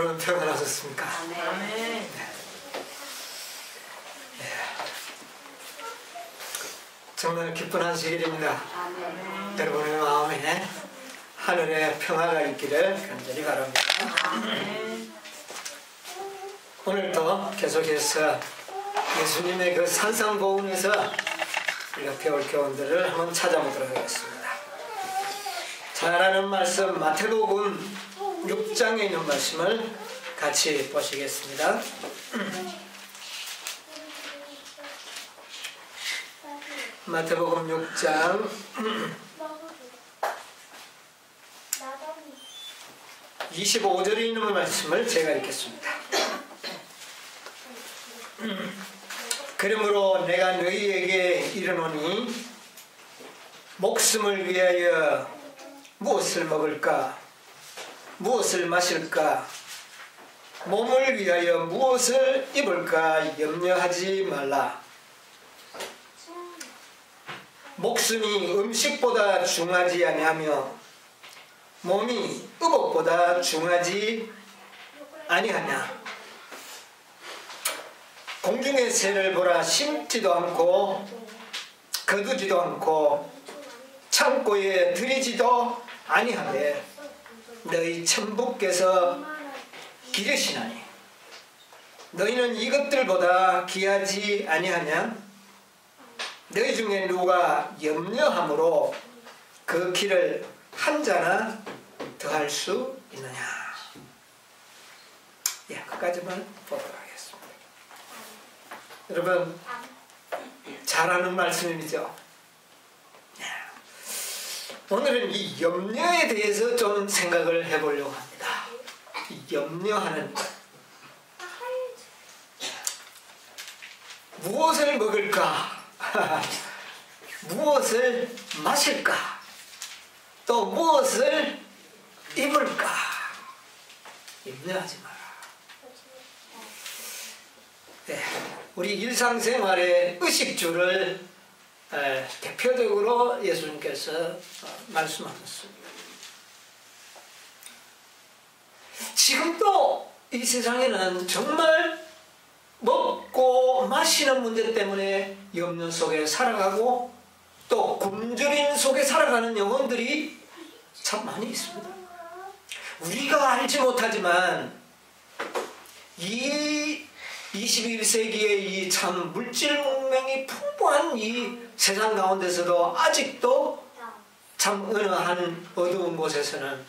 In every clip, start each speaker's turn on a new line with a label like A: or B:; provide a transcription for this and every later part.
A: 여러분 평안하셨습니까?
B: 아멘.
A: 정말 기쁜 안식일입니다.
B: 아멘.
A: 여러분의 마음에 하늘의 평화가 있기를 간절히 바랍니다.
B: 아멘.
A: 오늘도 계속해서 예수님의 그 산상보훈에서 우리가 배울 교훈들을 한번 찾아보도록 하겠습니다. 잘 아는 말씀 마태복음 6장에 있는 말씀을 같이 보시겠습니다. 마태복음 6장 25절에 있는 말씀을 제가 읽겠습니다. 그러므로 내가 너희에게 이르노니 목숨을 위하여 무엇을 먹을까 무엇을 마실까 몸을 위하여 무엇을 입을까 염려하지 말라. 목숨이 음식보다 중하지 아니하며 몸이 의복보다 중하지 아니하냐. 공중의 새를 보라. 심지도 않고 거두지도 않고 창고에 들이지도 아니하되 너희 천부께서 기르시나니 너희는 이것들보다 귀하지 아니하냐. 너희 중에 누가 염려함으로 그 길을 한 자나 더할 수 있느냐. 끝까지만 보도록 하겠습니다. 여러분 잘 아는 말씀이죠. 오늘은 이 염려에 대해서 좀 생각을 해보려고 합니다. 이 염려하는 것. 무엇을 먹을까? 무엇을 마실까? 또 무엇을 입을까? 염려하지 마라. 우리 일상생활의 의식주를 대표적으로 예수님께서 말씀하셨습니다. 지금도 이 세상에는 정말 먹고 마시는 문제 때문에 염려 속에 살아가고 또 굶주림 속에 살아가는 영혼들이 참 많이 있습니다. 우리가 알지 못하지만 이 21세기의 이 참 물질 문명이 풍부한 이 세상 가운데서도 아직도 참 어느 한 어두운 곳에서는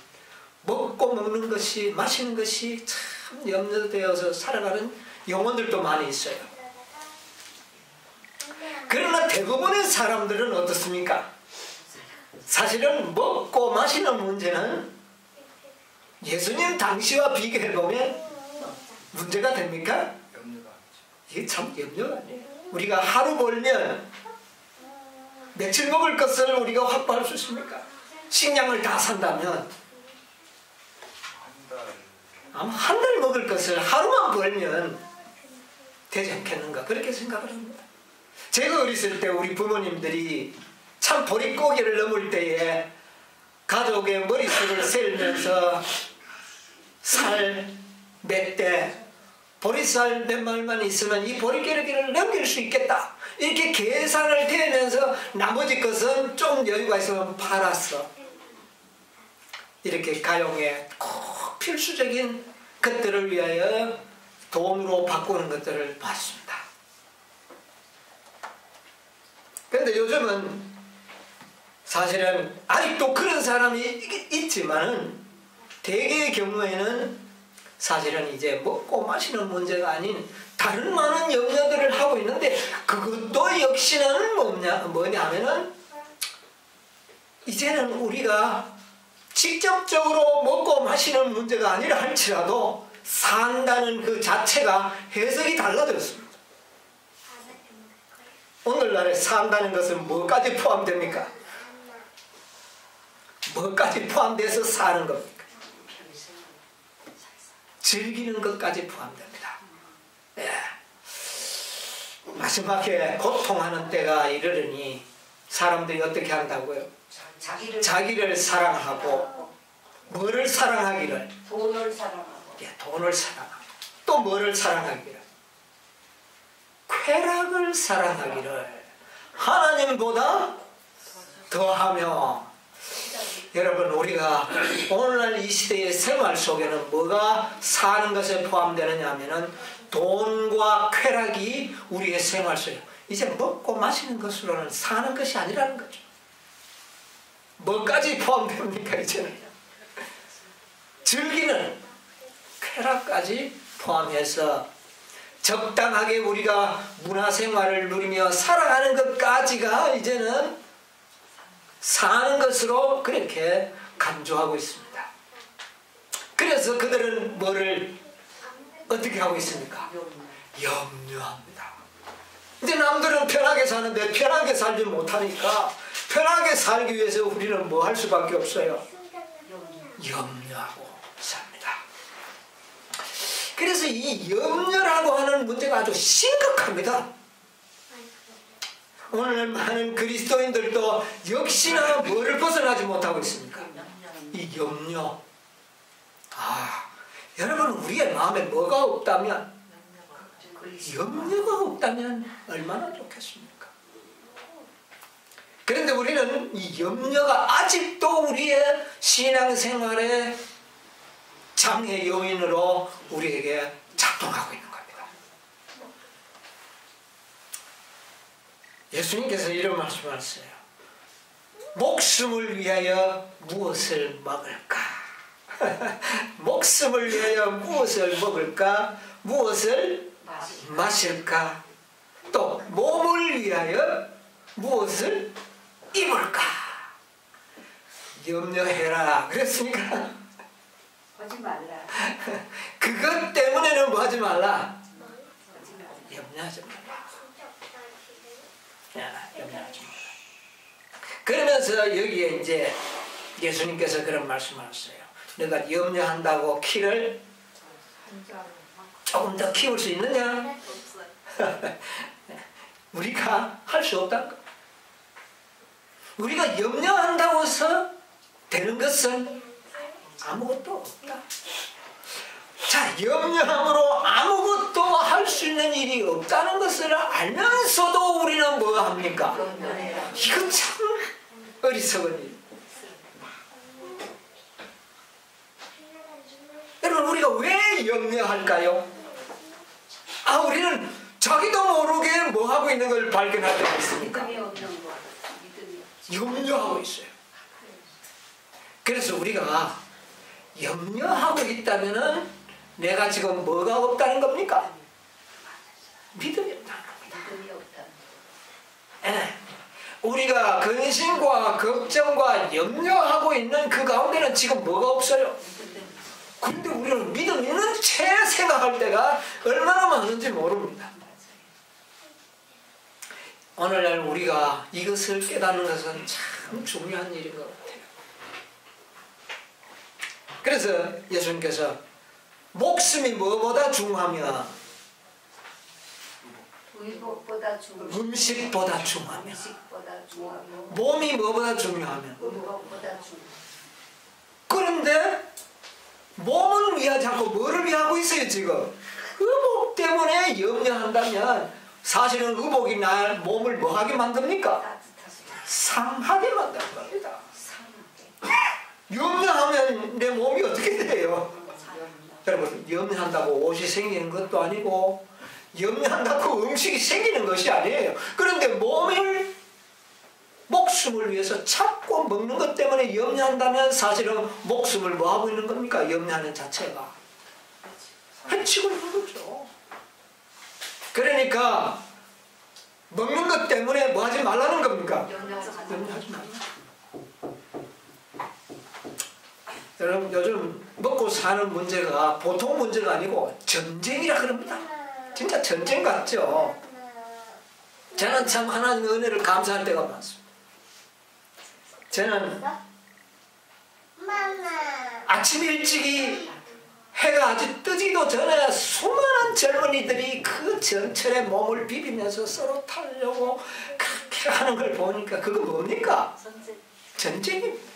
A: 먹고 먹는 것이 마시는 것이 참 염려되어서 살아가는 영혼들도 많이 있어요. 그러나 대부분의 사람들은 어떻습니까? 사실은 먹고 마시는 문제는 예수님 당시와 비교해보면 문제가 됩니까? 이게 참 염려가 아니에요. 우리가 하루 벌면 며칠 먹을 것을 우리가 확보할 수 있습니까? 식량을 다 산다면 아마 한 달 먹을 것을 하루만 벌면 되지 않겠는가 그렇게 생각을 합니다. 제가 어렸을 때 우리 부모님들이 참 보릿고개를 넘을 때에 가족의 머릿수를 셀면서 살 몇 대 보리쌀 몇 말만 있으면 이 보릿고개를 넘길 수 있겠다 이렇게 계산을 대면서 나머지 것은 좀 여유가 있으면 팔았어. 이렇게 가용에 꼭 필수적인 것들을 위하여 돈으로 바꾸는 것들을 봤습니다. 그런데 요즘은 사실은 아직도 그런 사람이 있지만은 대개의 경우에는 사실은 이제 먹고 마시는 문제가 아닌 다른 많은 염려들을 하고 있는데 그것도 역시는 뭐냐면은 이제는 우리가 직접적으로 먹고 마시는 문제가 아니라 할지라도 산다는 그 자체가 해석이 달라졌습니다. 오늘날에 산다는 것은 뭐까지 포함됩니까? 뭐까지 포함돼서 사는 겁니까? 즐기는 것까지 포함됩니다. 마지막에 고통하는 때가 이르르니 사람들이 어떻게 한다고요? 자기를 사랑하고 뭐를 사랑하기를?
B: 돈을 사랑하고
A: 돈을 사랑하고 또 뭐를 사랑하기를? 쾌락을 사랑하기를 하나님보다 더하며. 여러분, 우리가 오늘날 이 시대의 생활 속에는 뭐가 사는 것에 포함되느냐 하면은 돈과 쾌락이 우리의 생활 속에 이제 먹고 마시는 것으로는 사는 것이 아니라는 거죠. 뭐까지 포함됩니까? 이제는 즐기는 쾌락까지 포함해서 적당하게 우리가 문화생활을 누리며 살아가는 것까지가 이제는 사는 것으로 그렇게 간주하고 있습니다. 그래서 그들은 뭐를 어떻게 하고 있습니까? 염려합니다. 이제 남들은 편하게 사는데 편하게 살지 못하니까 편하게 살기 위해서 우리는 뭐 할 수밖에 없어요? 염려하고 삽니다. 그래서 이 염려라고 하는 문제가 아주 심각합니다. 오늘 많은 그리스도인들도 역시나 뭐를 벗어나지 못하고 있습니까? 이 염려. 여러분, 우리의 마음에 뭐가 없다면, 염려가 없다면 얼마나 좋겠습니까? 그런데 우리는 이 염려가 아직도 우리의 신앙생활의 장애 요인으로 우리에게 작동하고 있는 겁니다. 예수님께서 이런 말씀하셨어요. 목숨을 위하여 무엇을 먹을까? 목숨을 위하여 무엇을 먹을까? 무엇을 마실까? 또 몸을 위하여 무엇을 입을까? 염려해라 그랬으니까
C: 하지 말라.
A: 그것 때문에는 뭐 하지 말라? 염려하지 말라. 염려하지 말라. 그러면서 여기에 이제 예수님께서 그런 말씀하셨어요. 내가 염려한다고 키를 조금 더 키울 수 있느냐? 우리가 할 수 없다는 거. 우리가 염려한다고 해서 되는 것은 아무것도 없다. 자, 염려함으로 아무것도 할 수 있는 일이 없다는 것을 알면서도 우리는 뭐 합니까? 이건 참 어리석은 일. 여러분, 우리가 왜 염려할까요? 우리는 자기도 모르게 뭐 하고 있는 걸 발견할 때가 있습니까? 염려하고 있어요. 그래서 우리가 염려하고 있다면은 내가 지금 뭐가 없다는 겁니까? 믿음이 없다는 겁니다. 우리가 근심과 걱정과 염려하고 있는 그 가운데는 지금 뭐가 없어요? 그런데 우리는 믿음 있는 채 생각할 때가 얼마나 많은지 모릅니다. 오늘날 우리가 이것을 깨닫는 것은 참 중요한 일인 것 같아요. 그래서 예수님께서 목숨이 뭐보다 중요하며 음식보다 중요하며 몸이 뭐보다 중요하며 그런데 몸은 위하지 않고 뭐를 위하고 있어요 지금? 의복 때문에 염려한다면 사실은 의복이 날 몸을 뭐하게 만듭니까? 상하게 만드는 겁니다. 염려하면 내 몸이 어떻게 돼요? 여러분, 염려한다고 옷이 생기는 것도 아니고 염려한다고 음식이 생기는 것이 아니에요. 그런데 목숨을 위해서 찾고 먹는 것 때문에 염려한다면 사실은 목숨을 뭐하고 있는 겁니까? 염려하는 자체가 해치고 있는 거죠. 그러니까 먹는 것 때문에 뭐 하지 말라는 겁니까? 염려하지 말라. 여러분, 요즘 먹고 사는 문제가 보통 문제가 아니고 전쟁이라 그럽니다. 진짜 전쟁 같죠? 저는 참 하나님의 은혜를 감사할 때가 많습니다. 저는 아침 일찍이 해가 아직 뜨지도 전에 수많은 젊은이들이 그 전철에 몸을 비비면서 서로 타려고 그렇게 하는 걸 보니까 그거 뭡니까? 전쟁입니다.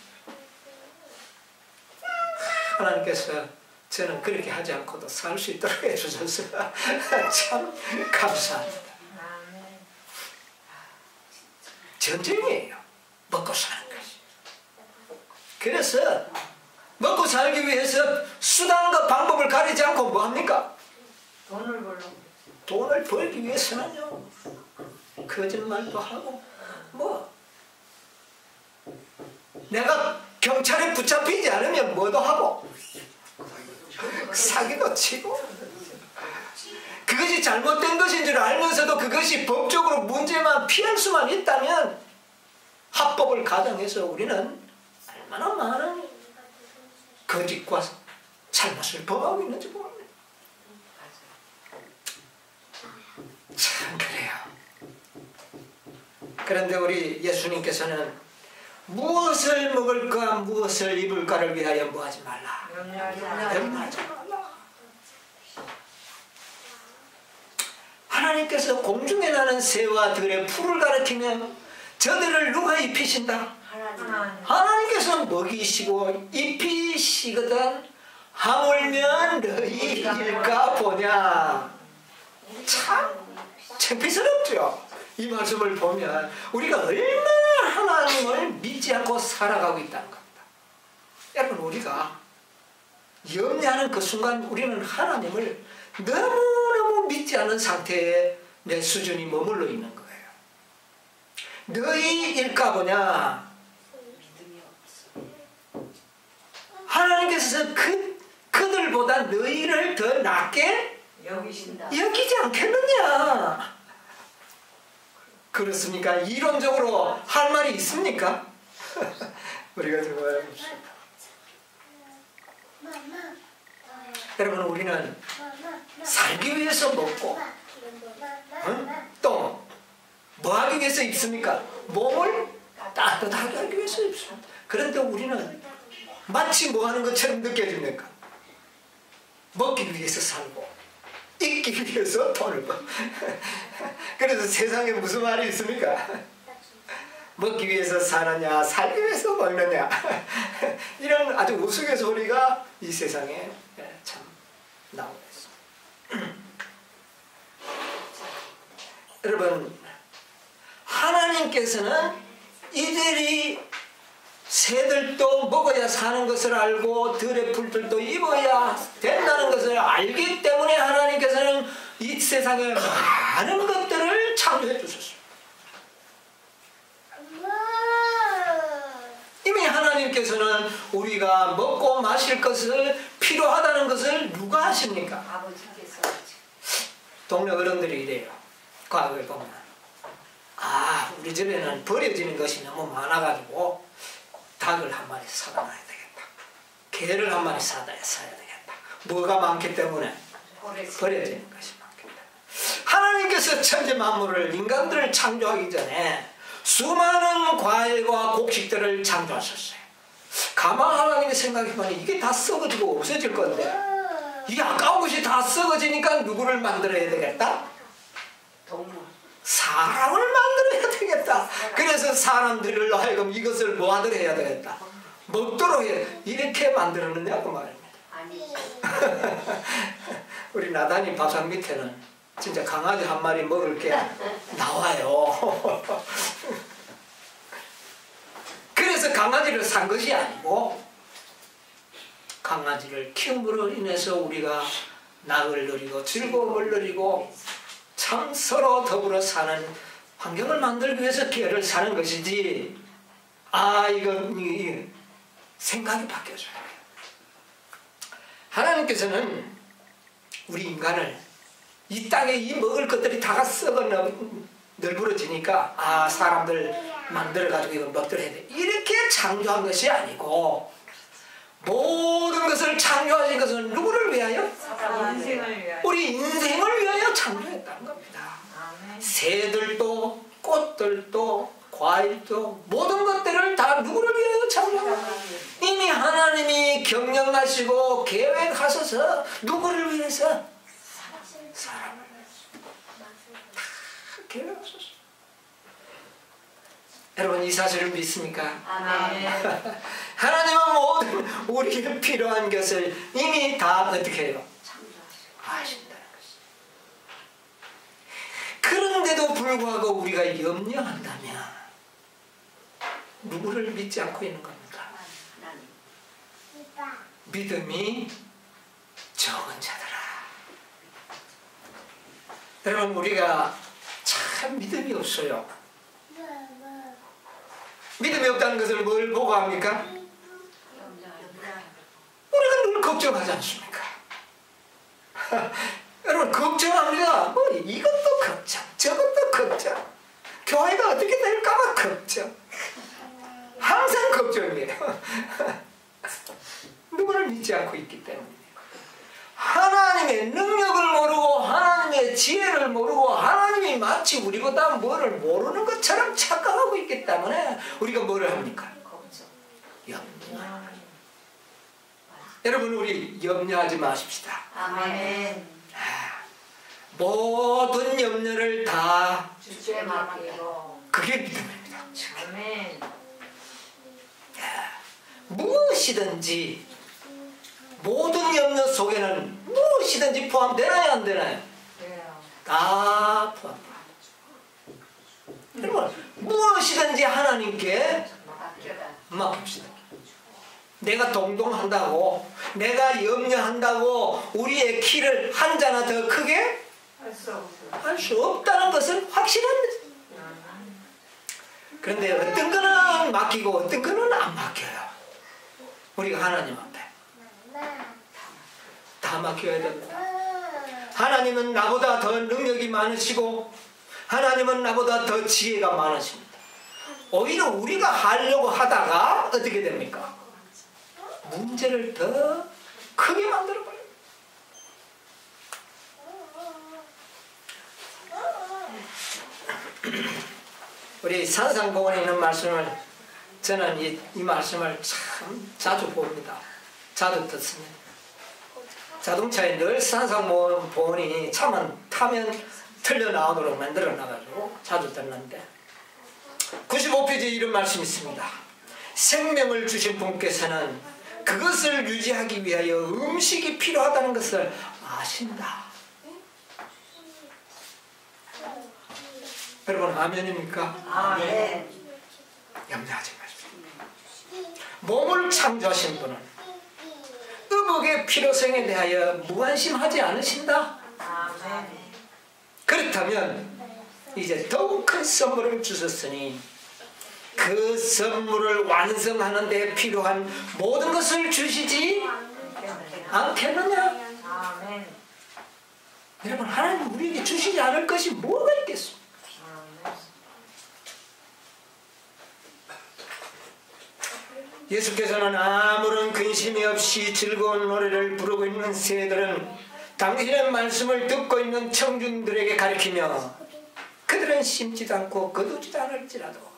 A: 하나님께서 저는 그렇게 하지 않고도 살 수 있도록 해주셔서 참 감사합니다.
B: 아멘.
A: 전쟁이에요. 먹고 사는 것이. 그래서 먹고 살기 위해서 수단과 방법을 가리지 않고 뭐합니까?
B: 돈을 벌러.
A: 돈을 벌기 위해서는요, 거짓말도 하고, 내가 경찰에 붙잡히지 않으면 뭐도 하고, 사기도 치고, 그것이 잘못된 것인 줄 알면서도 그것이 법적으로 문제만 피할 수만 있다면, 합법을 가정해서 우리는 얼마나 많은 거짓과 잘못을 범하고 있는지 모릅니다. 참 그래요. 그런데 우리 예수님께서는 무엇을 먹을까 무엇을 입을까를 위하여 뭐하지 말라. 염려하지 말라. 하나님께서 공중에 나는 새와 들의 풀을 가리키며 저들을 누가 입히신다? 하나님께서 먹이시고 입히시거든 하물며 너희일까 보냐. 참 창피스럽죠. 이 말씀을 보면 우리가 얼마나 하나님을 믿지 않고 살아가고 있다는 겁니다. 여러분, 우리가 염려하는 그 순간 우리는 하나님을 너무너무 믿지 않은 상태에 내 수준이 머물러 있는 거예요. 너희일까 보냐. 하나님께서 그들보다 너희를 더 낮게 여기지 않겠느냐. 그렇습니까? 이론적으로 할 말이 있습니까? 우리가 좀 알아봅시다. 여러분, 우리는 살기 위해서 먹고, 또 뭐 하기 위해서 입습니까? 몸을 따뜻하게 하기 위해서 입습니다. 그런데 우리는 마치 뭐 하는 것처럼 느껴집니까? 먹기 위해서 살고 입기 위해서 돈을 벌. 그래서 세상에 무슨 말이 있습니까? 먹기 위해서 사느냐 살기 위해서 먹느냐. 이런 아주 우스갯소리가 이 세상에 참 나오고 있습니다. 여러분, 하나님께서는 이들이 새들도 먹어야 사는 것을 알고 들의 풀들도 입어야 된다는 것을 알기 때문에 하나님께서는 이 세상에 많은 것들을 창조해 주셨습니다. 이미 하나님께서는 우리가 먹고 마실 것을 필요하다는 것을 누가 하십니까?
C: 아버지께서.
A: 동네 어른들이 이래요. 과거에 보면 우리 집에는 버려지는 것이 너무 많아가지고 닭을 한 마리 사다 놔야 되겠다. 개를 한 마리 사야 되겠다. 뭐가 많기 때문에 버려지는 것이 많기 때문에. 하나님께서 천지 만물을, 인간들을 창조하기 전에 수많은 과일과 곡식들을 창조하셨어요. 가만 하나님이 생각해보니 이게 다 썩어지고 없어질 건데 이 아까운 것이 다 썩어지니까 누구를 만들어야 되겠다?
C: 동물.
A: 사람을 만들어야 되겠다. 그래서 사람들을 하여금 이것을 뭐하도록 해야 되겠다. 먹도록 해야 이렇게 만들었느냐고 말입니다.
C: 아니지.
A: 우리 나단이 밥상 밑에는 진짜 강아지 한 마리 먹을 게 나와요. 그래서 강아지를 산 것이 아니고 강아지를 키움으로 인해서 우리가 낙을 누리고 즐거움을 누리고 참 서로 더불어 사는 환경을 만들기 위해서 개를 사는 것이지. 이건 생각이 바뀌어져야 돼요. 하나님께서는 우리 인간을 이 땅에 이 먹을 것들이 다 썩어 널브러지니까 사람들 만들어가지고 이거 먹도록 해야 돼. 이렇게 창조한 것이 아니고 모든 것을 창조하신 것은 누구를 위하여?
B: 인생을 위하여.
A: 우리 인생을 위하여 창조했다는 겁니다.
B: 아멘.
A: 새들도 꽃들도 과일도 모든 것들을 다 누구를 위하여 창조합니다. 이미 하나님이 경영하시고 계획하셔서 누구를 위해서? 사람을 위해서 다 계획하셨어요. 여러분 이 사실을 믿습니까?
C: 아멘.
A: 하나님은 모든 우리에게 필요한 것을 이미 다 어떻게 해요? 아신다는 것이죠. 그런데도 불구하고 우리가 염려한다면 누구를 믿지 않고 있는 겁니까? 믿음이 적은 자들아. 여러분 우리가 참 믿음이 없어요. 믿음이 없다는 것을 뭘 보고 합니까? 우리가 늘 걱정하지 않습니까? 여러분 걱정합니다. 뭐 이것도 걱정, 저것도 걱정, 교회가 어떻게 될까봐 걱정. 항상 걱정이에요. 누구를 믿지 않고 있기 때문이에요. 하나님의 능력을 모르고 하나님의 지혜를 모르고 하나님이 마치 우리보다 뭐를 모르는 것처럼 착각하고 있기 때문에 우리가 뭐를 합니까? 염려. 여러분 우리 염려하지 마십시다.
C: 아멘.
A: 모든 염려를 다
C: 주께 맡기고.
A: 그게 믿음입니다.
B: 아멘.
A: 무엇이든지 모든 염려 속에는 무엇이든지 포함되나요 안 되나요?
B: 돼요.
A: 다 포함돼요. 여러분 무엇이든지 하나님께 맡깁시다. 내가 동동한다고 내가 염려한다고 우리의 키를 한 자나 더 크게
B: 할 수 없어요.
A: 할 수 없다는 것은 확실합니다. 그런데 어떤 거는 맡기고 어떤 거는 안 맡겨요. 우리가 하나님 앞에 다 맡겨야 됩니다. 하나님은 나보다 더 능력이 많으시고 하나님은 나보다 더 지혜가 많으십니다. 오히려 우리가 하려고 하다가 어떻게 됩니까? 문제를 더 크게 만들어버려요. 우리 산상공원에 있는 말씀을 저는 이 말씀을 참 자주 봅니다. 자주 듣습니다. 자동차에 늘 산상공원이 타면 틀려 나오도록 만들어 놔가지고 자주 듣는데 95페이지에 이런 말씀이 있습니다. 생명을 주신 분께서는 그것을 유지하기 위하여 음식이 필요하다는 것을 아신다. 여러분 아멘입니까?
C: 아멘.
A: 염려하지 마십시오. 몸을 창조하신 분은 의복의 필요성에 대하여 무관심하지 않으신다.
B: 아멘.
A: 그렇다면 이제 더욱 큰 선물을 주셨으니 그 선물을 완성하는 데 필요한 모든 것을 주시지 않겠느냐?
B: 아멘.
A: 여러분 하나님 우리에게 주시지 않을 것이 뭐가 있겠습니까? 예수께서는 아무런 근심이 없이 즐거운 노래를 부르고 있는 세들은 당신의 말씀을 듣고 있는 청중들에게 가르치며 그들은 심지도 않고 거두지도 않을지라도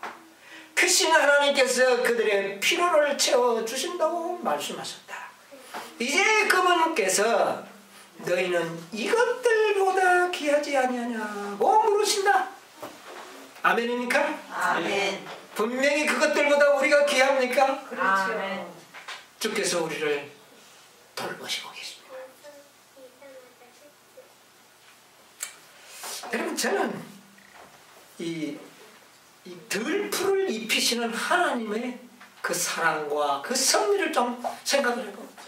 A: 크신 하나님께서 그들의 필요를 채워주신다고 말씀하셨다. 이제 그분께서 너희는 이것들보다 귀하지 아니하냐고 물으신다. 아멘입니까?
C: 아멘.
A: 분명히 그것들보다 우리가 귀합니까?
B: 아멘.
A: 주께서 우리를 돌보시고 계십니다. 여러분 저는 이 들풀을 입히시는 하나님의 그 사랑과 그 섭리를 좀 생각을 해봅니다.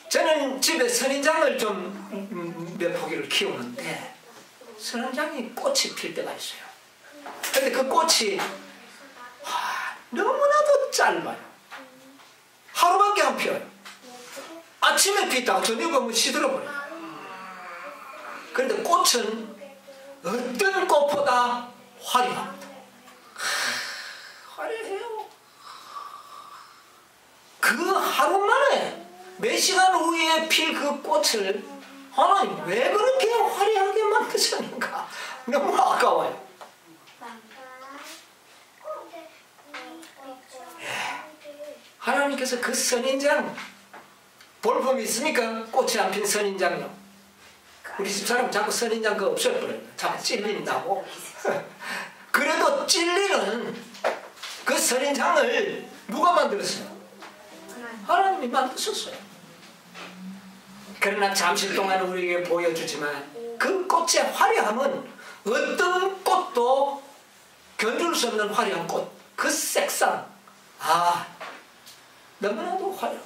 A: 저는 집에 선인장을 좀 몇 포기를 키우는데 선인장이 꽃이 필 때가 있어요. 근데 그 꽃이 너무나도 짧아요. 하루밖에 안 피어요. 아침에 피다가 저녁에 오면 시들어버려요. 그런데 꽃은 어떤 꽃보다 화려합니다. 화려해요. 그 하루 만에 몇 시간 후에 필 그 꽃을 하나님 왜 그렇게 화려하게 만드셨는가? 너무 아까워요. 하나님께서 그 선인장 볼품이 있습니까? 꽃이 안 핀 선인장요. 우리 집사람 자꾸 선인장 그거 없애버려요. 자꾸 찔린다고. 그래도 찢어지고 찔리는 그 선인장을 누가 만들었어요? 하나님이 만드셨어요. 그러나 잠시 동안 우리에게 보여주지만 그 꽃의 화려함은 어떤 꽃도 견줄 수 없는 화려한 꽃, 그 색상, 너무나도 화려해.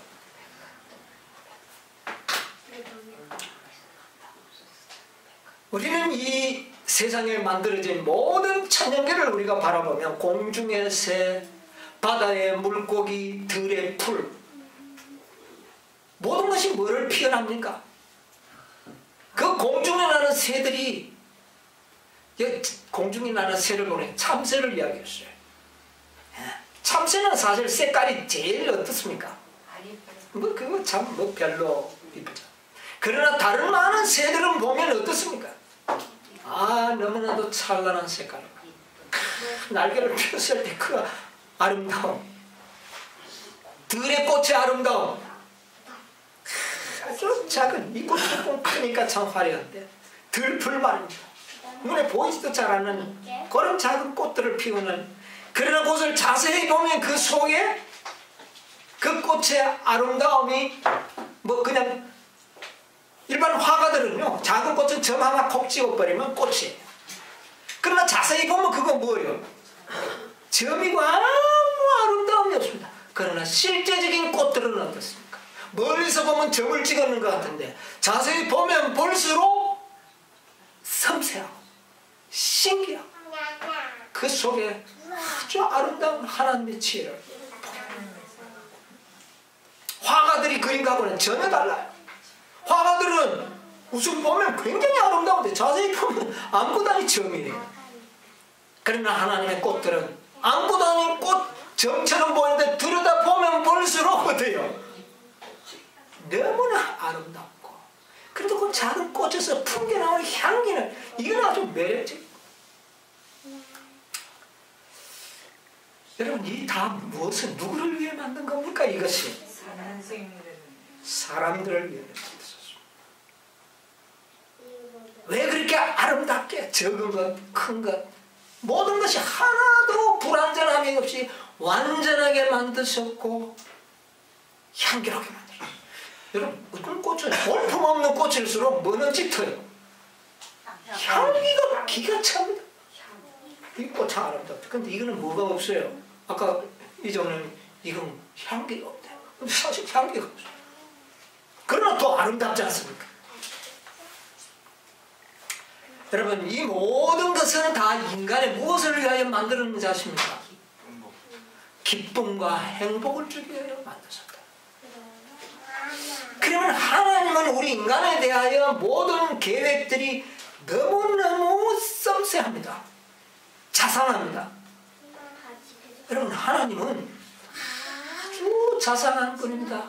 A: 우리는 이 세상에 만들어진 모든 천연계를 우리가 바라보면 공중의 새, 바다의 물고기, 들의 풀, 모든 것이 뭐를 피어납니까? 그 공중에 나는 새들이, 공중에 나는 새를 보내 참새를 이야기했어요. 참새는 사실 색깔이 제일 어떻습니까? 그거 참 별로 이쁘죠. 그러나 다른 많은 새들은 보면 어떻습니까? 너무나도 찬란한 색깔, 날개를 폈을 때 그 아름다움, 들의 꽃의 아름다움, 아주 작은 이 꽃이 조금 크니까 참 화려한데 들풀 말입니다. 눈에 보이지도 잘 않는 그런 작은 꽃들을 피우는, 그러나 그것을 자세히 보면 그 속에 그 꽃의 아름다움이 그냥 일반 화가들은요, 작은 꽃은 점 하나 콕 찍어버리면 꽃이에요. 그러나 자세히 보면 그건 뭐예요? 점이고 아무 아름다움이 없습니다. 그러나 실제적인 꽃들은 어떻습니까? 멀리서 보면 점을 찍었는 것 같은데 자세히 보면 볼수록 섬세하고 신기하고 그 속에 아주 아름다운 하나님의 지혜를, 화가들이 그린 것과는 전혀 달라요. 화가들은 우선 보면 굉장히 아름다운데 자세히 보면 아무것도 아닌 점이에요. 그러나 하나님의 꽃들은 아무것도 아닌 꽃 점처럼 보이는데 들여다보면 볼수록 어때요? 너무나 아름답고, 그래도 그 작은 꽃에서 풍겨나오는 향기는 이건 아주 매력적. 여러분, 이 다 무엇은 누구를 위해 만든 겁니까? 이것이 사람들을 위해 만들었습니다. 왜 그렇게 아름답게 적은 것, 큰 것, 모든 것이 하나도 불완전함이 없이 완전하게 만드셨고 향기롭게 만들었어요. 여러분, 어떤 꽃은 볼품없는 꽃일수록 뭐는 짙어요. 향기가 기가 찹니다. 이 꽃 참 아름답다. 근데 이거는 뭐가 없어요. 아까 이정은 이건 향기가 없대요. 근데 사실 향기가 없어요. 그러나 더 아름답지 않습니까? 여러분, 이 모든 것은 다 인간의 무엇을 위하여 만들었는지 아십니까? 기쁨과 행복을 주기 위하여 만드셨다. 그러면 하나님은 우리 인간에 대하여 모든 계획들이 너무너무 섬세합니다. 자상합니다. 여러분, 하나님은 아주 자상한 분입니다.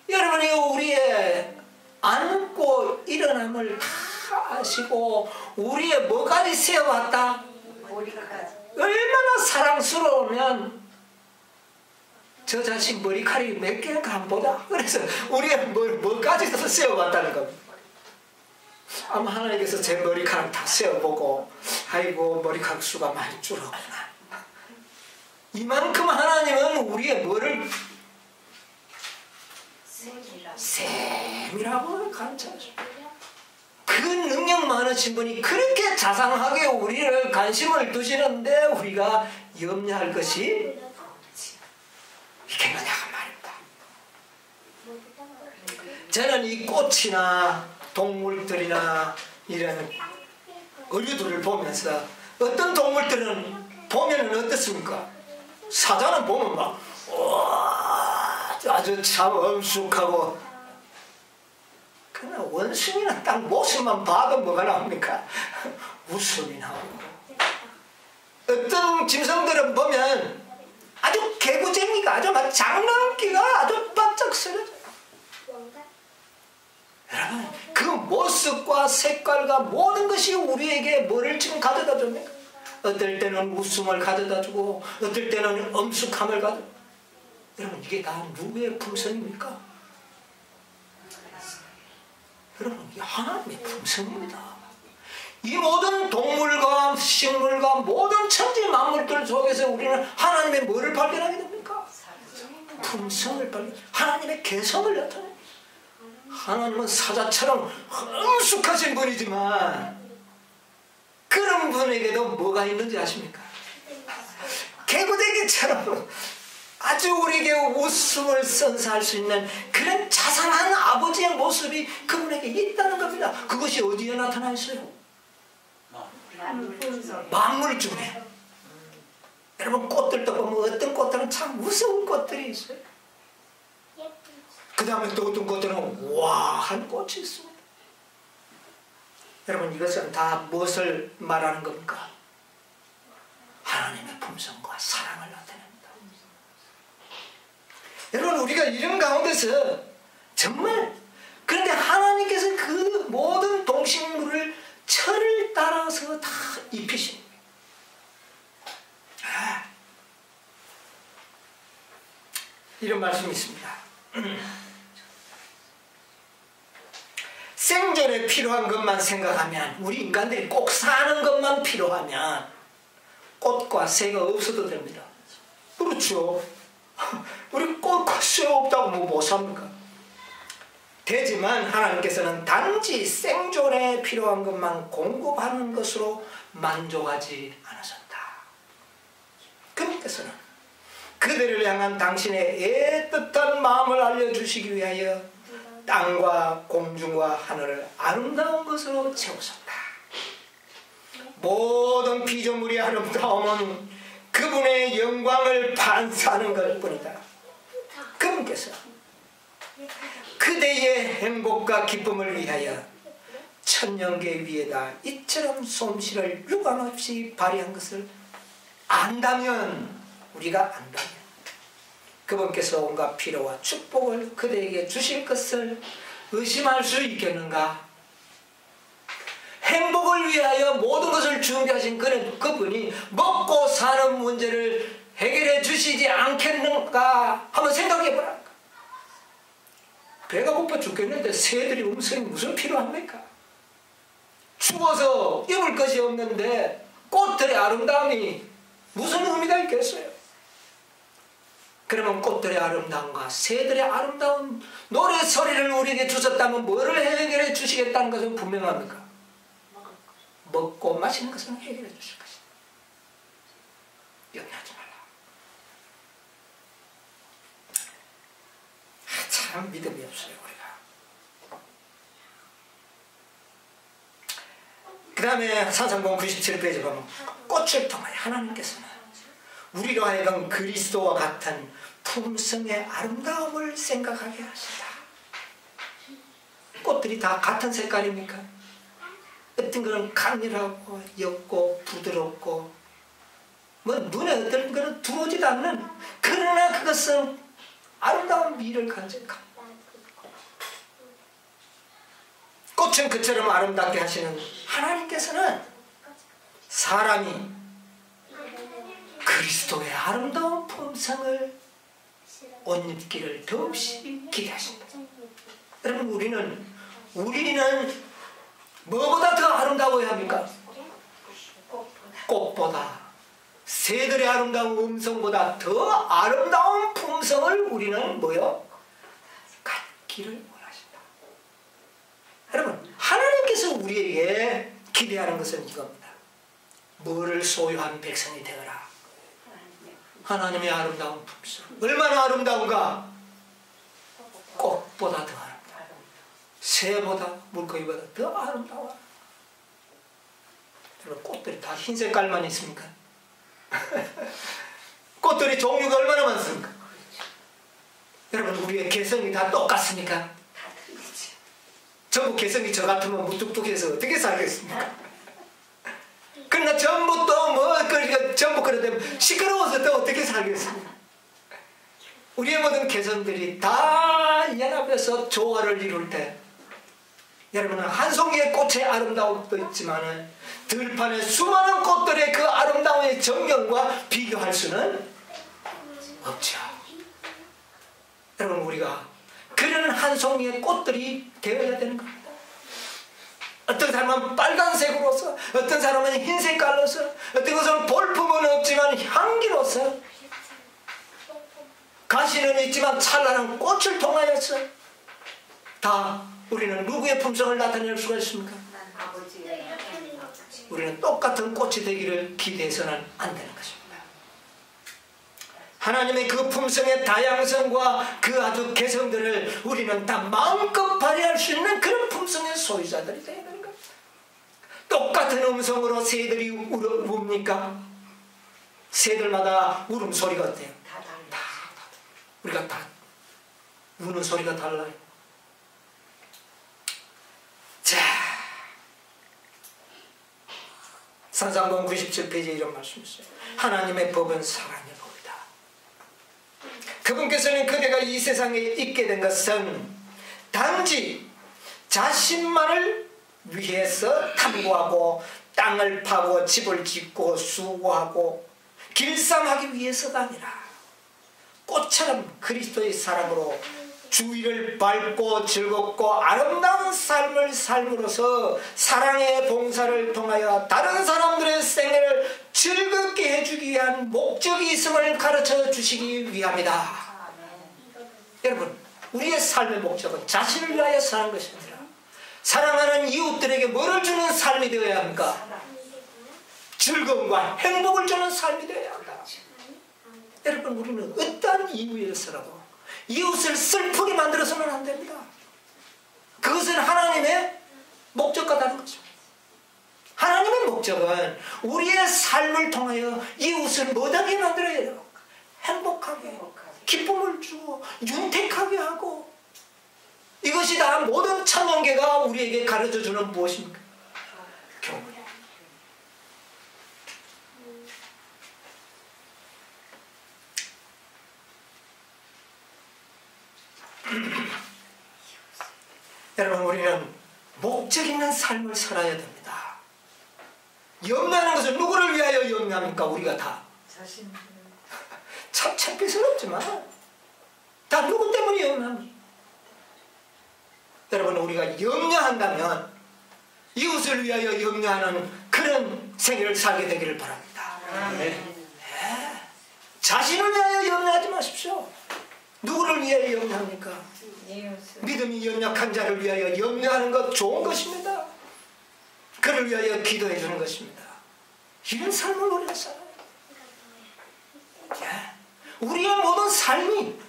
A: 여러분이 우리의 앉고 일어남을 다 아시고 우리의 뭐까지 세워왔다? 얼마나 사랑스러우면 저 자식 머리카락이 몇 개인가 안 보다. 그래서 우리의 뭐까지도 세워왔다는 겁니다. 아마 하나님께서 제 머리카락 다 세워보고 아이고 머리카락 수가 많이 줄었구나. 이만큼 하나님은 우리의 뭐를 셈이라고 감찰하십니다. 그 능력 많으신 분이 그렇게 자상하게 우리를 관심을 두시는데 우리가 염려할 것이 이게 뭐냐가 말입니다. 저는 이 꽃이나 동물들이나 이런 어류들을 보면서 어떤 동물들은 보면은 어떻습니까? 사자는 보면 막 아주 참 엄숙하고, 그러나 원숭이는 딱 모습만 봐도 뭐가 나옵니까? 웃음이 나오고, 어떤 짐승들은 보면 아주 개구쟁이가 아주 막 장난기가 아주 바짝 쓰러져요. 여러분, 그 모습과 색깔과 모든 것이 우리에게 뭐를 지금 가져다 줍니까? 어떨 때는 웃음을 가져다 주고 어떨 때는 엄숙함을 가져다. 여러분, 이게 다 누구의 품성입니까? 여러분, 이게 하나님의 품성입니다. 이 모든 동물과 식물과 모든 천지 만물들 속에서 우리는 하나님의 뭐를 발견하게 됩니까? 품성을 발견, 하나님의 개성을 나타내요. 하나님은 사자처럼 엄숙하신 분이지만 그런 분에게도 뭐가 있는지 아십니까? 개구쟁이처럼 아주 우리에게 웃음을 선사할 수 있는 그런 자상한 아버지의 모습이 그분에게 있다는 겁니다. 그것이 어디에 나타나 있어요? 만물 중에. 여러분 꽃들도 보면 어떤 꽃들은 참 무서운 꽃들이 있어요. 그 다음에 또 어떤 꽃들은 우아한 꽃이 있습니다. 여러분 이것은 다 무엇을 말하는 겁니까? 하나님의 품성과 사랑을 나타냅니다. 여러분 우리가 이런 가운데서 정말 그런데 하나님께서 그 모든 동식물을 철을 따라서 다 입히신 거예요. 이런 말씀이 있습니다. 생존에 필요한 것만 생각하면 우리 인간들이 꼭 사는 것만 필요하면 꽃과 새가 없어도 됩니다. 그렇죠. 우리 꽃과 새 없다고 뭐 못 삽니까? 되지만 하나님께서는 단지 생존에 필요한 것만 공급하는 것으로 만족하지 않으셨다. 그분께서는 그들을 향한 당신의 애틋한 마음을 알려주시기 위하여 땅과 공중과 하늘을 아름다운 것으로 채우셨다. 모든 피조물의 아름다움은 그분의 영광을 반사하는 것 뿐이다. 그분께서 그대의 행복과 기쁨을 위하여 천년계 위에다 이처럼 솜씨를 유감없이 발휘한 것을 안다면, 우리가 안다면 그분께서 온갖 피로와 축복을 그대에게 주실 것을 의심할 수 있겠는가? 행복을 위하여 모든 것을 준비하신 그분이 먹고 사는 문제를 해결해 주시지 않겠는가? 한번 생각해 보라. 배가 고파 죽겠는데 새들이 음성이 무슨 필요합니까? 죽어서 입을 것이 없는데 꽃들의 아름다움이 무슨 의미가 있겠어요? 그러면 꽃들의 아름다움과 새들의 아름다운 노래소리를 우리에게 주셨다면 뭐를 해결해 주시겠다는 것은 분명합니까? 먹고 마시는 것은 해결해 주실 것이다. 염려하지 말라. 참 믿음이 없어요, 우리가. 그 다음에 산상본 97페이지 보면 꽃을 통하여 하나님께서는 우리로 하여금 그리스도와 같은 품성의 아름다움을 생각하게 하신다. 꽃들이 다 같은 색깔입니까? 어떤 거는 강렬하고 옅고 부드럽고 뭐 눈에 어떤 거는 들어오지도 않는, 그러나 그것은 아름다운 미를 간직합니다. 꽃은 그처럼 아름답게 하시는 하나님께서는 사람이 그리스도의 아름다운 품성을 옷 입기를 더없이 기대하십니다. 여러분 우리는 뭐보다 더 아름다워야 합니까? 꽃보다, 새들의 아름다운 음성보다 더 아름다운 품성을 우리는 뭐요? 갖기를 원하신다. 여러분 하나님께서 우리에게 기대하는 것은 이겁니다. 뭐를 소유한 백성이 되어라. 하나님의 아름다운 품성. 얼마나 아름다운가? 꽃보다 더 아름다워. 새보다, 물고기보다 더 아름다워. 여러분 꽃들이 다 흰 색깔만 있습니까? 꽃들이 종류가 얼마나 많습니까? 여러분 우리의 개성이 다 똑같습니까? 전부 개성이 저 같으면 무뚝뚝해서 어떻게 살겠습니까? 그러나 전부 또 전부 그러면 시끄러워서 또 어떻게 살겠습니까? 우리의 모든 개성들이 다 연합해서 조화를 이룰 때 여러분은 한 송이의 꽃의 아름다움도 있지만 들판의 수많은 꽃들의 그 아름다움의 정경과 비교할 수는 없죠. 여러분 우리가 그런 한 송이의 꽃들이 되어야 되는 겁니다. 어떤 어떤 사람은 빨간색으로서, 어떤 사람은 흰 색깔로서, 어떤 것은 볼품은 없지만 향기로서, 가시는 있지만 찬란한 꽃을 통하여서 다 우리는 누구의 품성을 나타낼 수가 있습니까?
C: 아버지의
A: 우리는 똑같은 꽃이 되기를 기대해서는 안 되는 것입니다. 하나님의 그 품성의 다양성과 그 아주 개성들을 우리는 다 마음껏 발휘할 수 있는 그런 품성의 소유자들이 되어야 되는 겁니다. 똑같은 음성으로 새들이 우습니까? 새들마다 울음소리가 어때요?
C: 다 달라.
A: 우리가 다 우는 소리가 달라요. 자, 산상본 97페이지에 이런 말씀이 있어요. 하나님의 법은 사랑의 법이다. 그분께서는 그대가 이 세상에 있게 된 것은 단지 자신만을 위해서 탐구하고 땅을 파고 집을 짓고 수고하고 길쌈하기 위해서가 아니라 꽃처럼 그리스도의 사랑으로 주위를 밝고 즐겁고 아름다운 삶을 삶으로써 사랑의 봉사를 통하여 다른 사람들의 생애를 즐겁게 해주기 위한 목적이 있음을 가르쳐 주시기 위함이다. 여러분, 우리의 삶의 목적은 자신을 위하여 사는 것이 아니라 사랑하는 이웃들에게 뭐를 주는 삶이 되어야 합니까? 즐거움과 행복을 주는 삶이 되어야 한다. 여러분, 우리는 어떠한 이유에서라도 이웃을 슬프게 만들어서는 안 됩니다. 그것은 하나님의 목적과 다른 것입니다. 하나님의 목적은 우리의 삶을 통하여 이웃을 뭐하게 만들어야 해요? 행복하게, 기쁨을 주고 윤택하게 하고, 이것이 다 모든 천연계가 우리에게 가르쳐주는 무엇입니까? 교훈. 여러분, 우리는 목적 있는 삶을 살아야 됩니다. 염려하는 것은 누구를 위하여 염려합니까? 우리가 다. 참 창피스럽지만 다 누구 때문에 염려합니까? 여러분, 우리가 염려한다면 이웃을 위하여 염려하는 그런 생애를 살게 되기를 바랍니다. 네. 자신을 위하여 염려하지 마십시오. 누구를 위하여 염려합니까? 믿음이 연약한 자를 위하여 염려하는 것 좋은 것입니다. 그를 위하여 기도해 주는 것입니다. 이런 삶을 우리가 살아요. 우리의 모든 삶이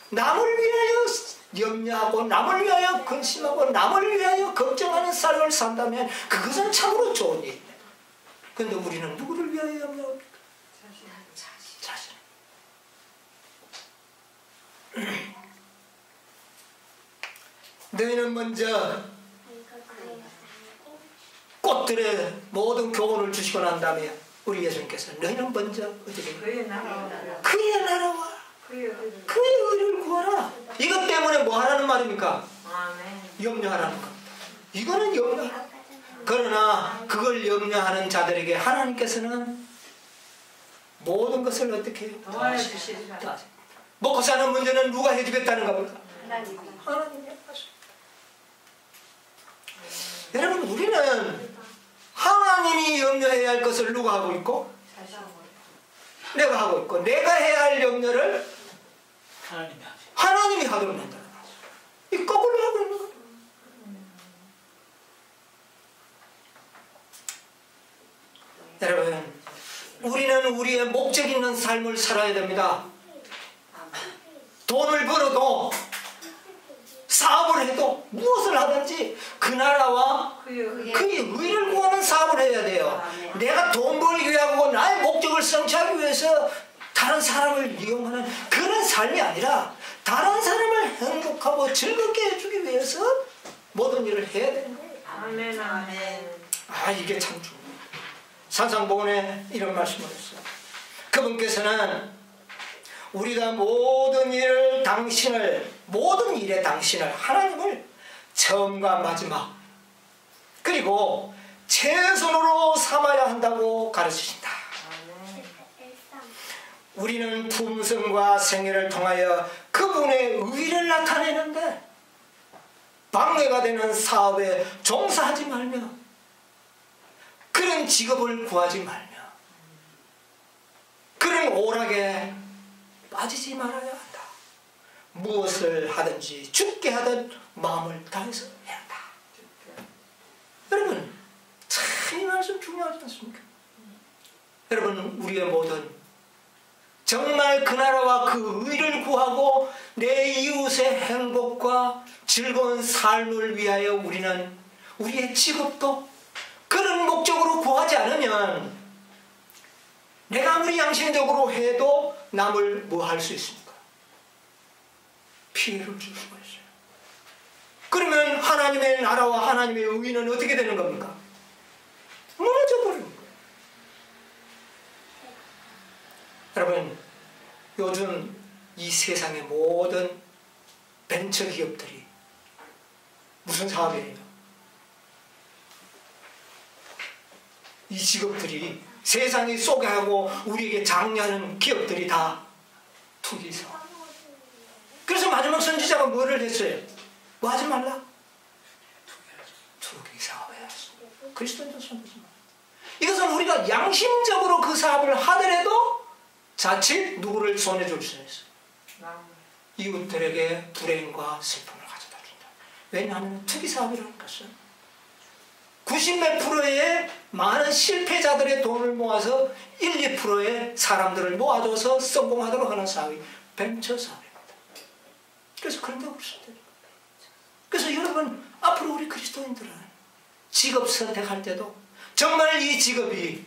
A: 남을 위하여 염려하고 남을 위하여 근심하고 남을 위하여 걱정하는 삶을 산다면 그것은 참으로 좋은 일입니다. 그런데 우리는 누구를 위하여 염려합니까? 자신. 너희는 먼저 꽃들의 모든 교훈을 주시고 난 다음에 우리 예수님께서 너희는 먼저 어떻게 그의 나라와 그의 의를 구하라. 이것 때문에 뭐 하라는 말입니까? 염려하라는 겁니다. 이거는 염려. 그러나 그걸 염려하는 자들에게 하나님께서는 모든 것을 어떻게 해요?
B: 도와주시리라.
A: 먹고 사는 문제는 누가 해주겠다는 겁니까? 하나님이 하십니다. 여러분, 우리는 하나님이 염려해야 할 것을 누가 하고 있고 내가 하고 있고, 내가 해야 할 염려를 하나님이 하도록 만들어놨어요. 이 거꾸로 하고 있는 거예요. 여러분, 우리는 우리의 목적 있는 삶을 살아야 됩니다. 돈을 벌어도 사업을 해도 무엇을 하든지 그 나라와 그의 의를 구하는 사업을 해야 돼요. 내가 돈 벌기 위하고 나의 목적을 성취하기 위해서 다른 사람을 이용하는 그런 삶이 아니라 다른 사람을 행복하고 즐겁게 해주기 위해서 모든 일을 해야 되는 거예요.
B: 아멘.
A: 이게 참 중요해요. 산상복음에 이런 말씀을 했어요. 그분께서는 우리가 모든 일에 당신을 하나님을 처음과 마지막 그리고 최선으로 삼아야 한다고 가르치신다. 우리는 품성과 생애를 통하여 그분의 의를 나타내는데 방해가 되는 사업에 종사하지 말며 그런 직업을 구하지 말며 그런 오락에 빠지지 말아야 한다. 무엇을 하든지 죽게 하든 마음을 다해서 해야 한다. 여러분, 참 이 말씀 중요하지 않습니까? 여러분, 우리의 모든 정말 그 나라와 그 의를 구하고 내 이웃의 행복과 즐거운 삶을 위하여 우리는 우리의 직업도 그런 목적으로 구하지 않으면 내가 아무리 양심적으로 해도 남을 뭐 할 수 있습니까? 피해를 줄 수가 있어요. 그러면 하나님의 나라와 하나님의 의는 어떻게 되는 겁니까? 무너져버리는 거예요. 여러분, 요즘 이 세상의 모든 벤처기업들이 무슨 사업이에요? 이 직업들이 세상이 소개하고 우리에게 장려하는 기업들이 다 투기사업. 그래서 마지막 선지자가 뭐를 했어요? 뭐 하지 말라? 투기사업 해야지. 그리스도인들 선지자. 이것은 우리가 양심적으로 그 사업을 하더라도 자칫 누구를 손해 줄 수 있어요. 이웃들에게 불행과 슬픔을 가져다 준다. 왜냐하면 투기사업이라는 것은 90몇 프로의 많은 실패자들의 돈을 모아서 1, 2%의 사람들을 모아줘서 성공하도록 하는 사업이 벤처 사업입니다. 그래서 그런 게 없어요. 그래서 여러분, 앞으로 우리 그리스도인들은 직업 선택할 때도 정말 이 직업이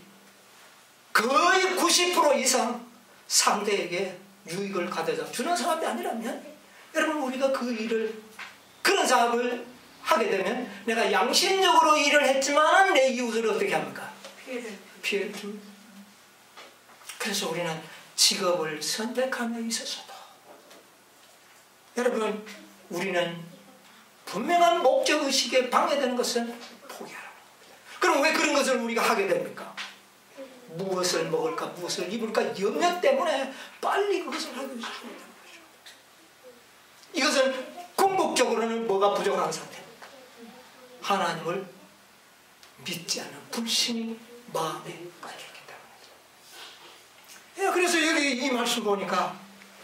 A: 거의 90% 이상 상대에게 유익을 가져다 주는 사업이 아니라면 여러분, 우리가 그 일을, 그런 사업을 하게 되면 내가 양심적으로 일을 했지만 내 이웃을 어떻게 합니까? 피해를 줍니다. 그래서 우리는 직업을 선택함에 있어서도 여러분, 우리는 분명한 목적의식에 방해되는 것은 포기하라는 겁니다. 그럼 왜 그런 것을 우리가 하게 됩니까? 무엇을 먹을까, 무엇을 입을까 염려 때문에 빨리 그것을 하기 시작합니다. 이것은 궁극적으로는 뭐가 부족한 상태입니다. 하나님을 믿지 않는 불신이 마음에 깔려있기 때문이죠. 그래서 여기 이 말씀 보니까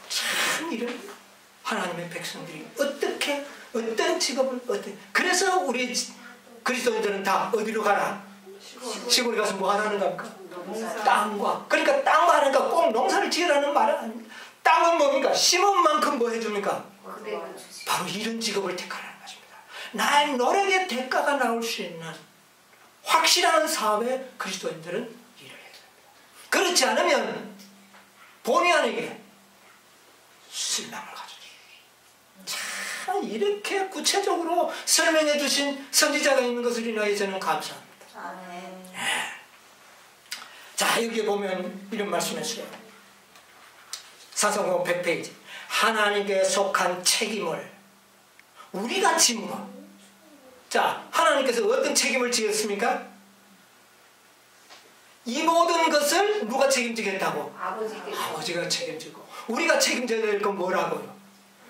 A: 참 이런 하나님의 백성들이 어떻게, 어떤 직업을, 그래서 우리 그리스도인들은 다 어디로 가라? 시골에 가서 뭐 하라는 겁니까? 땅과. 그러니까 땅과 하니까 꼭 농사를 지으라는 말은 아닙니다. 땅은 뭡니까? 심은 만큼 뭐 해줍니까? 바로 이런 직업을 택하라는 것입니다. 나의 노력의 대가가 나올 수 있는 확실한 사업에 그리스도인들은 일을 해야 됩니다. 그렇지 않으면 본의 아니게 실망을 가져요. 참 이렇게 구체적으로 설명해 주신 선지자가 있는 것을 인하여 저는 감사합니다.
C: 아멘.
A: 자, 여기 보면 이런 말씀했어요. 사사기하 100페이지. 하나님께 속한 책임을 우리가 지므로. 자, 하나님께서 어떤 책임을 지었습니까? 이 모든 것을 누가 책임지겠다고? 아버지가 책임지고. 우리가 책임져야 될 건 뭐라고요?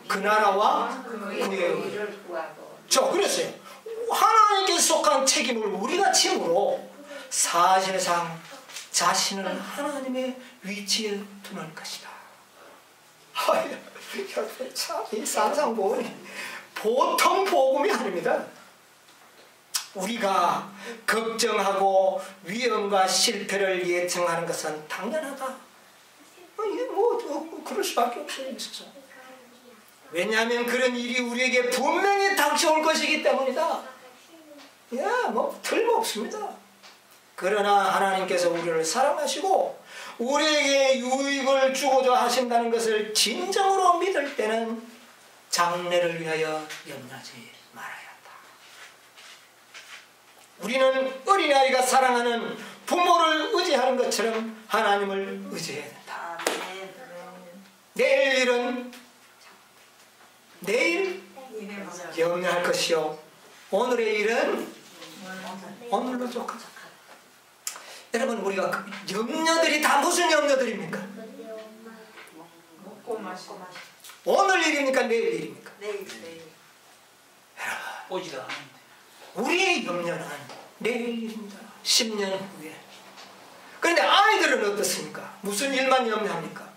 A: 그 나라와 그의 의를 구하고. 저 그랬어요. 하나님께 속한 책임을 우리가 지므로 사실상 자신을 하나님의 위치에 두는 것이다. 참 이 상상복음이 보통 복음이 아닙니다. 우리가 걱정하고 위험과 실패를 예측하는 것은 당연하다. 이게 뭐 그럴 수밖에 없어요. 왜냐하면 그런 일이 우리에게 분명히 닥쳐올 것이기 때문이다. 뭐 틀림없습니다. 그러나 하나님께서 우리를 사랑하시고 우리에게 유익을 주고자 하신다는 것을 진정으로 믿을 때는 장래를 위하여 염려하지 말아야 한다. 우리는 어린아이가 사랑하는 부모를 의지하는 것처럼 하나님을 의지해야 된다. 내일 일은 내일 염려할 것이요 오늘의 일은 오늘로 족하자. 여러분, 우리가 염려들이 다 무슨 염려들입니까?
B: 먹고 마시고
A: 오늘 일입니까? 내일 일입니까?
C: 내일.
A: 여러분, 우리의 염려는 내일 일입니다. 10년 후에. 그런데 아이들은 어떻습니까? 무슨 일만 염려합니까?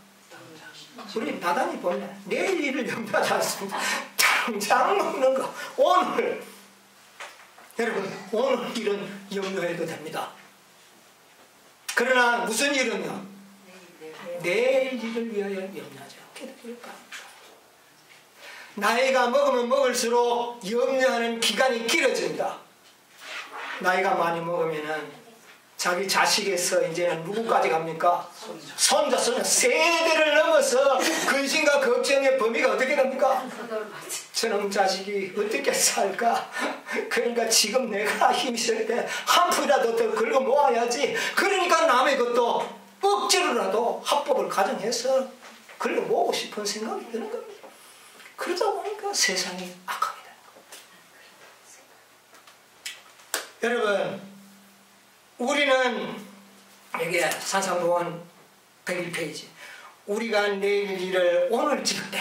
A: 우리 나단이 보면 내일 일을 염려하지 않습니다. 당장 먹는 거, 오늘. 여러분, 오늘 일은 염려해도 됩니다. 그러나 무슨 일은요? 내일 일을 위하여 염려하지 않게 되길 바랍니다. 나이가 먹으면 먹을수록 염려하는 기간이 길어집니다. 나이가 많이 먹으면은 자기 자식에서 이제는 누구까지 갑니까? 손자, 세대를 넘어서 근심과 걱정의 범위가 어떻게 됩니까? 저놈 자식이 어떻게 살까? 그러니까 지금 내가 힘이 있을 때 한 푼이라도 더 긁어 모아야지. 그러니까 남의 것도 억지로라도 합법을 가정해서 긁어 모으고 싶은 생각이 드는 겁니다. 그러다 보니까 세상이 악하게 되는 겁니다. 여러분, 우리는 여기 산상보원 101페이지, 우리가 내일 일을 오늘 질 때,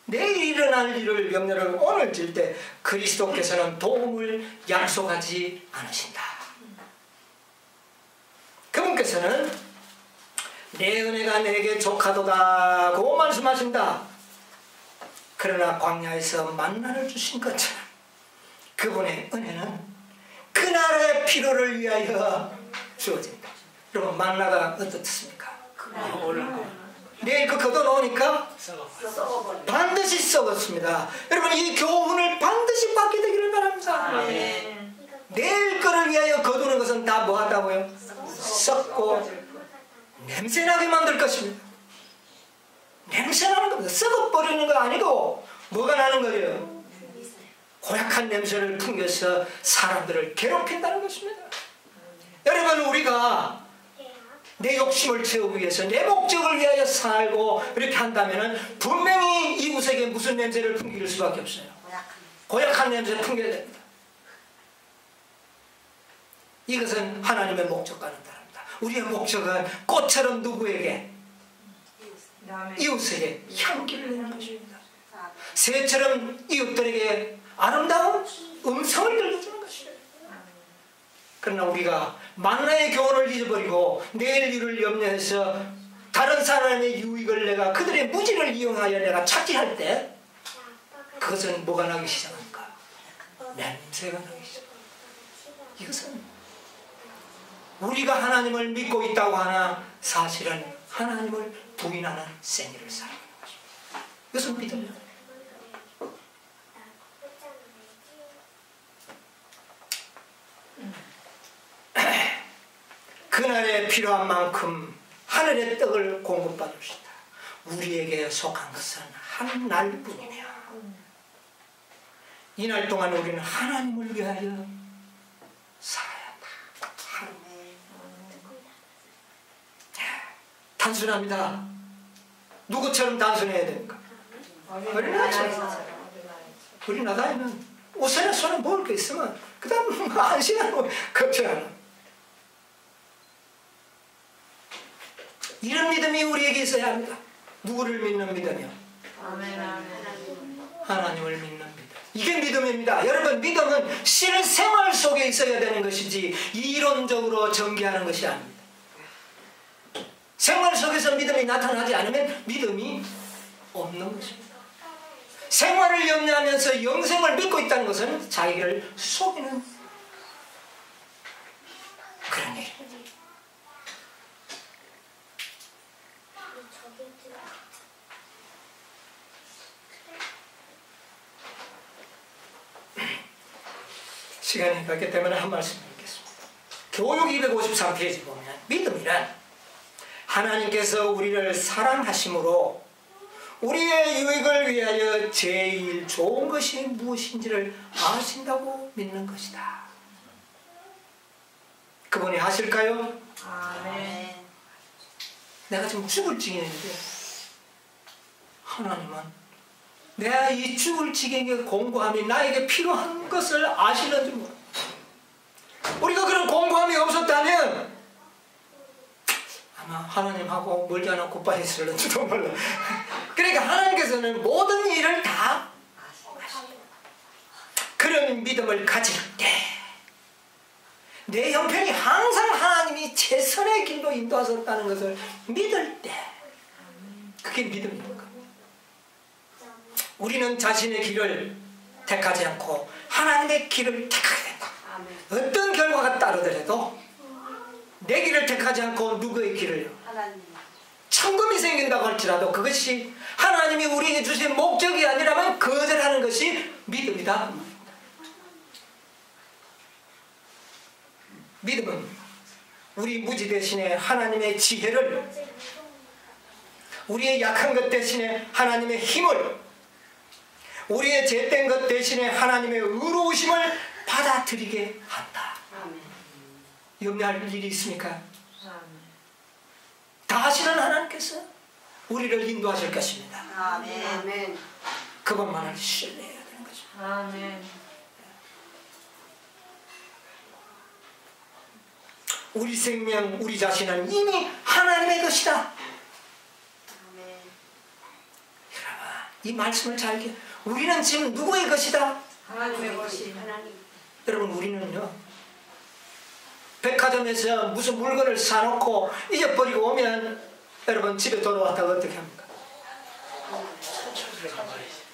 A: 내일 일어날 일을 염려를 오늘 질 때 그리스도께서는 도움을 약속하지 않으신다. 그분께서는 내 은혜가 내게 족하도다고 말씀하신다. 그러나 광야에서 만나를 주신 것처럼 그분의 은혜는 그날의 필요를 위하여 주어진다. 여러분, 만나가 어떻습니까? 내일 그 걷어놓으니까 반드시 썩었습니다. 여러분, 이 교훈을 반드시 받게 되기를 바랍니다. 내일 거를 위하여 거두는 것은 다 뭐 한다고요? 썩고 냄새나게 만들 것입니다. 냄새나는 겁니다. 썩어버리는 거 아니고 뭐가 나는 거예요? 고약한 냄새를 풍겨서 사람들을 괴롭힌다는 것입니다. 여러분, 우리가 내 욕심을 채우기 위해서 내 목적을 위하여 살고 이렇게 한다면 분명히 이웃에게 무슨 냄새를 풍길 수밖에 없어요. 고약한 냄새를 풍겨야 됩니다. 이것은 하나님의 목적과는 다릅니다. 우리의 목적은 꽃처럼 누구에게? 이웃에게 향기를 내는 것입니다. 새처럼 이웃들에게 아름다운 음성을 들려주는 것입니다. 그러나 우리가 만나의 교훈을 잊어버리고 내일 일을 염려해서 다른 사람의 유익을 내가 그들의 무지를 이용하여 내가 차지할 때 그것은 뭐가 나기 시작합니까? 냄새가 나기 시작합니다. 이것은 우리가 하나님을 믿고 있다고 하나 사실은 하나님을 부인하는 생애를 살아가는 것입니다. 이것은 믿음입니다. 그날에 필요한 만큼 하늘의 떡을 공급받읍시다. 우리에게 속한 것은 한 날뿐이며 이날 동안 우리는 하나님을 위하여 살아야 한다. 하루. 단순합니다. 누구처럼 단순해야 됩니까? 어린아이처럼. 어린아이는 옷에 손에 먹을 게 있으면 그 다음 한 시간 걱정 안 해요. 이런 믿음이 우리에게 있어야 합니다. 누구를 믿는 믿음이요? 하나님을 믿는 믿음. 이게 믿음입니다. 여러분, 믿음은 실생활 속에 있어야 되는 것이지 이론적으로 전개하는 것이 아닙니다. 생활 속에서 믿음이 나타나지 않으면 믿음이 없는 것입니다. 생활을 염려하면서 영생을 믿고 있다는 것은 자기를 속이는 그런 일입니다. 시간이 없기 때문에 한 말씀 드리겠습니다. 교육 253페이지 보면 믿음이란 하나님께서 우리를 사랑하심으로 우리의 유익을 위하여 제일 좋은 것이 무엇인지를 아신다고 믿는 것이다. 그분이 하실까요?
C: 아멘.
A: 내가 지금 죽을 지경인데 하나님은 내가 이 죽을 지경에 공고함이 나에게 필요한 것을 아시는지 모릅니다. 우리가 그런 공고함이 없었다면 아마 하나님하고 멀지 않아 굿바이 했을지도 몰라. 그러니까 하나님께서는 모든 일을 다 아십니다. 그런 믿음을 가질 때 내 형편이 항상 하나님이 최선의 길로 인도하셨다는 것을 믿을 때 그게 믿음입니다. 우리는 자신의 길을 택하지 않고 하나님의 길을 택하게 된다. 어떤 결과가 따르더라도 내 길을 택하지 않고 누구의 길을 천금이 생긴다고 할지라도 그것이 하나님이 우리에게 주신 목적이 아니라면 거절하는 것이 믿음이다. 믿음은 우리 무지 대신에 하나님의 지혜를, 우리의 약한 것 대신에 하나님의 힘을, 우리의 죄된 것 대신에 하나님의 의로우심을 받아들이게 한다. 염려할 일이 있습니까? 다시는 하나님께서 우리를 인도하실 것입니다.
C: 아멘.
A: 그것만을 신뢰해야 되는 거죠.
B: 아멘.
A: 우리 생명, 우리 자신은 이미 하나님의 것이다.
C: 아멘.
A: 이 말씀을 잘 우리는 지금 누구의 것이다?
B: 하나님의 것이.
A: 여러분, 우리는요, 백화점에서 무슨 물건을 사놓고 잊어버리고 오면 여러분 집에 돌아왔다가 어떻게 합니까?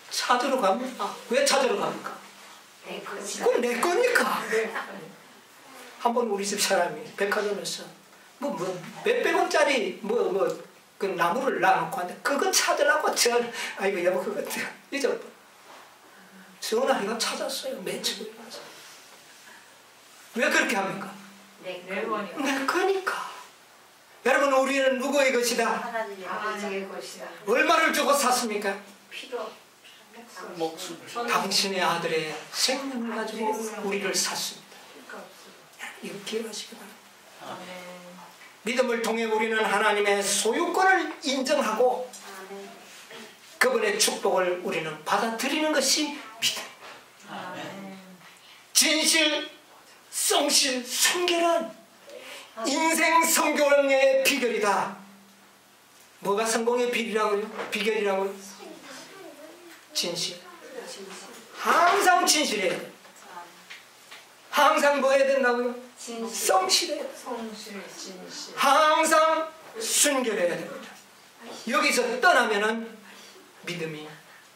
A: 찾으러 갑니까? 왜 찾으러 갑니까? 그건 내 거니까. 한번 우리 집 사람이 백화점에서 몇백 원짜리 그 나무를 놔놓고 왔는데 그거 찾으려고 아이고 여보 그거 잊어버려. 전화해가 찾았어요. 며칠 가서. 왜 그렇게 합니까?
B: 내 거니까.
A: 내 거니까. 여러분, 우리는 누구의 것이다?
C: 하나님의 것이다.
A: 얼마를 주고 샀습니까?
C: 필요.
D: 목숨.
A: 당신의 아들의 생명을 가지고 우리를 샀습니다. 이거 기억하시기 바랍니다.
B: 아멘.
A: 믿음을 통해 우리는 하나님의 소유권을 인정하고 그분의 축복을 우리는 받아들이는 것이 믿음.
B: 아멘.
A: 진실, 성실, 순결한 인생 성공의 비결이다. 뭐가 성공의 비결이라고요? 진실. 항상 진실해야 돼. 항상 뭐 해야 된다고요? 성실해야 돼.
B: 성실, 진실.
A: 항상 순결해야 됩니다. 여기서 떠나면은 믿음이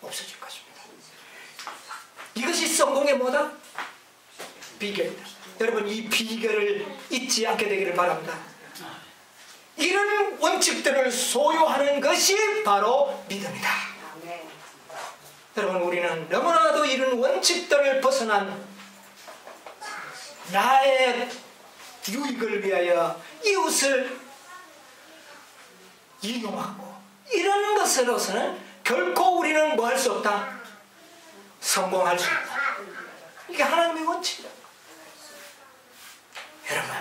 A: 없어질 것입니다. 이것이 성공의 뭐다? 비결이다. 여러분, 이 비결을 잊지 않게 되기를 바랍니다. 이런 원칙들을 소유하는 것이 바로 믿음이다. 여러분, 우리는 너무나도 이런 원칙들을 벗어난 나의 유익을 위하여 이웃을 이용하고 이런 것으로서는 결코 우리는 뭐 할 수 없다? 성공할 수 없다. 이게 하나님의 원칙이다. 여러분,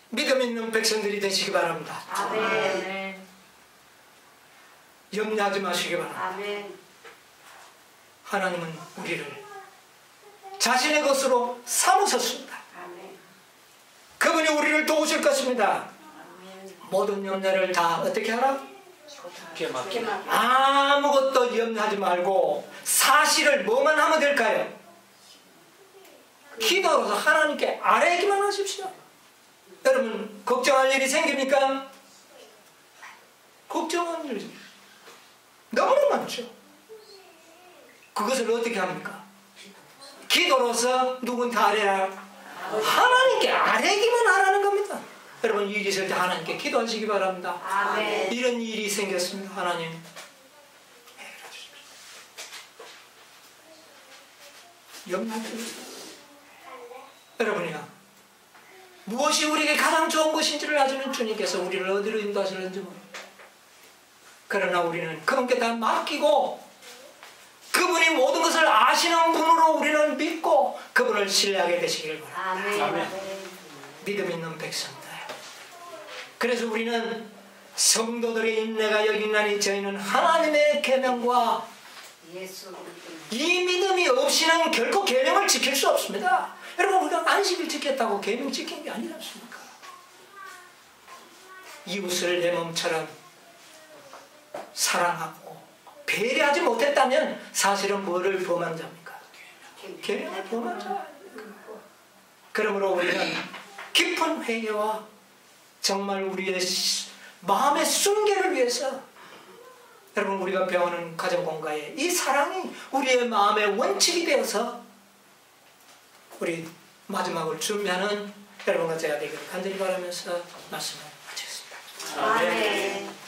A: 믿음 있는 백성들이 되시기 바랍니다.
B: 아멘.
A: 염려하지 마시기 바랍니다.
C: 아멘.
A: 하나님은 우리를 자신의 것으로 삼으셨습니다.
C: 아멘.
A: 그분이 우리를 도우실 것입니다.
C: 아멘.
A: 모든 염려를 다 어떻게 하라?
D: 깨맞게.
A: 아무것도 염려하지 말고 사실을 뭐만 하면 될까요? 기도로서 하나님께 아뢰기만 하십시오. 여러분, 걱정할 일이 생깁니까? 걱정할 일이 너무나 많죠. 그것을 어떻게 합니까? 기도로서 누군테 아뢰라? 하나님께 아뢰기만 하라는 겁니다. 여러분, 일이 있을 때 하나님께 기도하시기 바랍니다.
C: 아멘.
A: 이런 일이 생겼습니다. 하나님 해결해 주십시오. 염려할 필요 없습니다. 여러분이요, 무엇이 우리에게 가장 좋은 것인지를 아시는 주님께서 우리를 어디로 인도하시는지 모릅니다. 그러나 우리는 그분께 다 맡기고 그분이 모든 것을 아시는 분으로 우리는 믿고 그분을 신뢰하게 되시길 바랍니다.
C: 아멘.
A: 믿음 있는 백성들. 그래서 우리는 성도들의 인내가 여기 있나니 저희는 하나님의 계명과
C: 예수
A: 이 믿음이 없이는 결코 계명을 지킬 수 없습니다. 여러분, 우리가 안식일 지켰다고 계명 지킨 게 아니지 않습니까? 이웃을 내 몸처럼 사랑하고 배려하지 못했다면 사실은 뭐를 범한 자입니까? 계명을 범한 자. 그러므로 우리는 깊은 회개와 정말 우리의 마음의 순결을 위해서 여러분 우리가 배우는 가정공가에 이 사랑이 우리의 마음의 원칙이 되어서 우리 마지막을 준비하는 여러분과 제가 되기를 간절히 바라면서 말씀을 마치겠습니다.
C: 아멘.